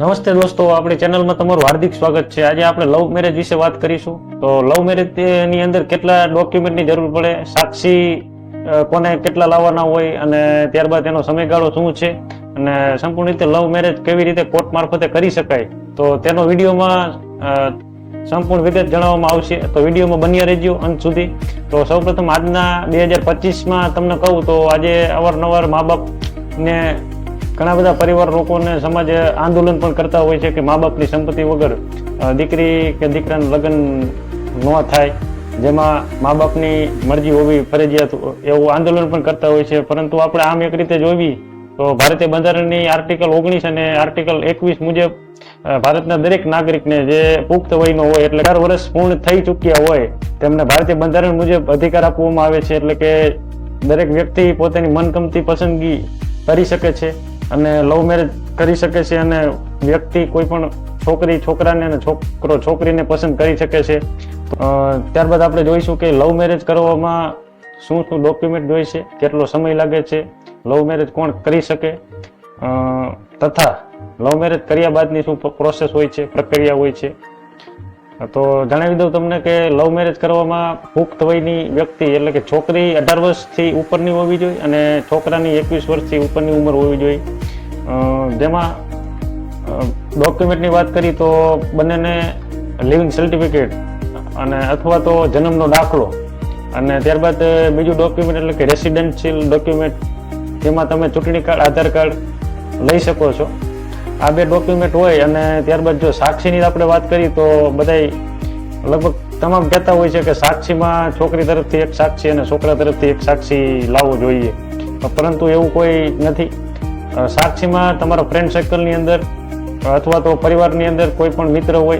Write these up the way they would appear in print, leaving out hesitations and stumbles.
નમસ્તે દોસ્તો, આપણી ચેનલમાં તમારું હાર્દિક સ્વાગત છે। આજે આપણે લવ મેરેજ વિશે વાત કરીશું। તો લવ મેરેજ ની અંદર કેટલા ડોક્યુમેન્ટની જરૂર પડે, સાક્ષી કોને કેટલા લાવવાના હોય અને ત્યારબાદ એનો સમયગાળો શું છે અને સંપૂર્ણ રીતે લવ મેરેજ કેવી રીતે કોર્ટ મારફતે કરી શકાય, તો તેનો વિડીયોમાં સંપૂર્ણ વિગત જણાવવામાં આવશે। તો વિડીયોમાં બન્યા રહેજો અંત સુધી। તો સૌપ્રથમ આજના 2025માં તમને કહું તો આજે અવારનવાર મા બાપને ઘણા બધા પરિવાર લોકોને સમાજ આંદોલન પણ કરતા હોય છે કે મા બાપની સંપત્તિ વગર દીકરી કે દીકરાનું લગ્ન ન થાય, જેમાં મા બાપની મરજી હોવી ફરજિયાત, એવું આંદોલન પણ કરતા હોય છે। પરંતુ આપણે આમ એક રીતે જોવી તો ભારતીય બંધારણની આર્ટિકલ 19 અને આર્ટિકલ 21 મુજબ ભારતના દરેક નાગરિકને જે પુખ્ત વયનો હોય એટલે 18 વર્ષ પૂર્ણ થઈ ચૂક્યા હોય તેમને ભારતીય બંધારણ મુજબ અધિકાર આપવામાં આવે છે। એટલે કે દરેક વ્યક્તિ પોતાની મનગમતી પસંદગી કરી શકે છે અને લવ મેરેજ કરી શકે છે અને વ્યક્તિ કોઈ પણ છોકરી છોકરાને અને છોકરો છોકરીને પસંદ કરી શકે છે। ત્યારબાદ આપણે જોઈશું કે લવ મેરેજ કરવામાં શું શું ડોક્યુમેન્ટ જોઈશે, કેટલો સમય લાગે છે, લવ મેરેજ કોણ કરી શકે તથા લવ મેરેજ કર્યા બાદની શું પ્રોસેસ હોય છે, પ્રક્રિયા હોય છે। તો જણાવી દઉં તમને કે લવ મેરેજ કરવામાં પુખ્ત વયની વ્યક્તિ એટલે કે છોકરી 18 વર્ષથી ઉપરની હોવી જોઈએ અને છોકરાની 21 વર્ષથી ઉપરની ઉંમર હોવી જોઈએ। જેમાં ડોક્યુમેન્ટની વાત કરી તો બંનેને લિવિંગ સર્ટિફિકેટ અને અથવા તો જન્મનો દાખલો અને ત્યારબાદ બીજું ડોક્યુમેન્ટ એટલે કે રેસિડેન્શિયલ ડોક્યુમેન્ટ, જેમાં તમે ચૂંટણી કાર્ડ, આધાર કાર્ડ લઈ શકો છો। આ બે ડોક્યુમેન્ટ હોય અને ત્યારબાદ જો સાક્ષીની આપણે વાત કરી તો બધાય લગભગ તમામ કહેતા હોય છે કે સાક્ષીમાં છોકરી તરફથી એક સાક્ષી અને છોકરા તરફથી એક સાક્ષી લાવવો જોઈએ, પરંતુ એવું કોઈ નથી। સાક્ષીમાં તમારા ફ્રેન્ડ સર્કલની અંદર અથવા તો પરિવારની અંદર કોઈ પણ મિત્ર હોય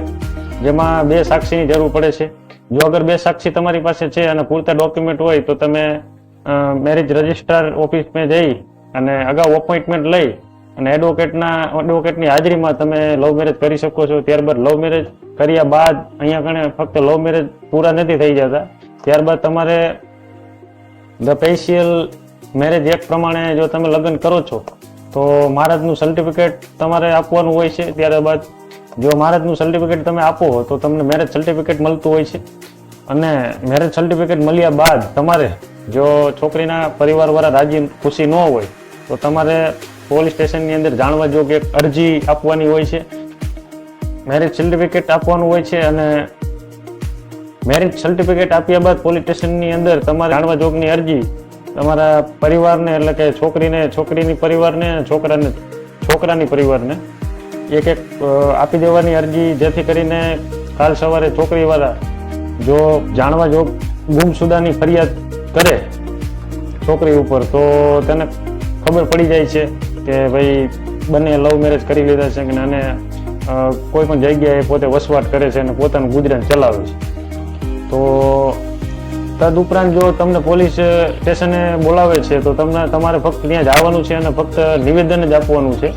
જેમાં બે સાક્ષીની જરૂર પડે છે। જો અગર બે સાક્ષી તમારી પાસે છે અને પૂરતા ડોક્યુમેન્ટ હોય તો તમે મેરેજ રજિસ્ટ્રાર ઓફિસમાં જઈ અને અગાઉ અપોઇન્ટમેન્ટ લઈ અને એડવોકેટની હાજરીમાં તમે લવ મેરેજ કરી શકો છો। ત્યારબાદ લવ મેરેજ કર્યા બાદ અહીંયા કણે ફક્ત લવ મેરેજ પૂરા નથી થઈ જતા, ત્યારબાદ તમારે ધ સ્પેશિયલ મેરેજ એક્ટ પ્રમાણે જો તમે લગ્ન કરો છો તો મહારાજનું સર્ટિફિકેટ તમારે આપવાનું હોય છે। ત્યારબાદ જો મહારાજનું સર્ટિફિકેટ તમે આપો તો તમને મેરેજ સર્ટિફિકેટ મળતું હોય છે અને મેરેજ સર્ટિફિકેટ મળ્યા બાદ તમારે જો છોકરીના પરિવારવાળા રાજી ખુશી ન હોય તો તમારે પોલીસ સ્ટેશનની અંદર જાણવા જોગ એક અરજી આપવાની હોય છે, મેરેજ સર્ટિફિકેટ આપવાનું હોય છે અને મેરેજ સર્ટિફિકેટ આપ્યા બાદ પોલીસ સ્ટેશનની અંદર તમારે જાણવા જોગની અરજી તમારા પરિવારને એટલે કે છોકરીની પરિવારને છોકરાની પરિવારને એક આપી દેવાની અરજી, જેથી કરીને કાલ સવારે છોકરીવાળા જો જાણવા જોગ ગુમશુદાની ફરિયાદ કરે છોકરી ઉપર તો તેને ખબર પડી જાય છે કે ભાઈ બંને લવ મેરેજ કરી લીધા છે અને કોઈ પણ જગ્યાએ પોતે વસવાટ કરે છે અને પોતાનું ગુજરાન ચલાવે છે। તો તદુપરાંત જો તમને પોલીસ સ્ટેશને બોલાવે છે તો તમારે ફક્ત ત્યાં જવાનું છે અને ફક્ત નિવેદન જ આપવાનું છે।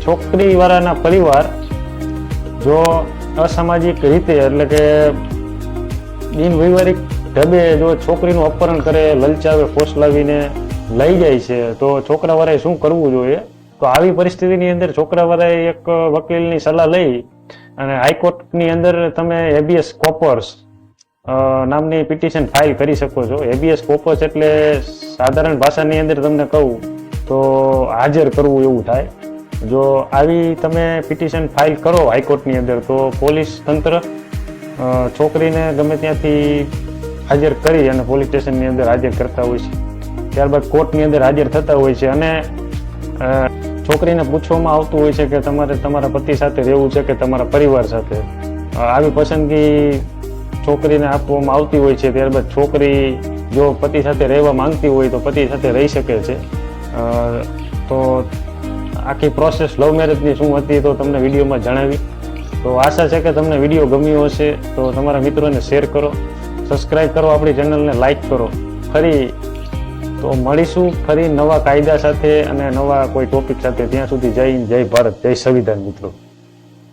છોકરીવાળાના પરિવાર જો અસામાજિક રીતે એટલે કે બિનવૈવાહિક ઢબે જો છોકરીનું અપહરણ કરે, લલચાવે, ફોસલાવીને લઈ જાય છે તો છોકરાવાળાએ શું કરવું જોઈએ? તો આવી પરિસ્થિતિની અંદર છોકરાવાળાએ એક વકીલની સલાહ લઈ અને હાઈકોર્ટની અંદર તમે હેબિયસ કોર્પસ નામની પિટિશન ફાઇલ કરી શકો છો। હેબિયસ કોર્પસ એટલે સાધારણ ભાષાની અંદર તમને કહું તો હાજર કરવું એવું થાય। જો આવી તમે પિટિશન ફાઇલ કરો હાઈકોર્ટની અંદર તો પોલીસ તંત્ર છોકરીને ગમે ત્યાંથી હાજર કરી અને પોલીસ સ્ટેશનની અંદર હાજર કરતા હોય છે, ત્યારબાદ કોર્ટની અંદર હાજર થતા હોય છે અને છોકરીને પૂછવામાં આવતું હોય છે કે તમારે તમારા પતિ સાથે રહેવું છે કે તમારા પરિવાર સાથે। આવી પસંદગી છોકરીને આપવામાં આવતી હોય છે। ત્યારબાદ છોકરી જો પતિ સાથે રહેવા માંગતી હોય તો પતિ સાથે રહી શકે છે। તો આખી પ્રોસેસ લવ મેરેજની શું હતી તો તમને વિડીયોમાં જણાવી। તો આશા છે કે તમને વિડીયો ગમ્યો હશે તો તમારા મિત્રોને શેર કરો, સબસ્ક્રાઈબ કરો, આપણી ચેનલને લાઈક કરો। ફરી તો મળીશું ફરી નવા કાયદા સાથે અને નવા કોઈ ટોપિક સાથે। ત્યાં સુધી જય હિન્દ, જય ભારત, જય સંવિધાન મિત્રો।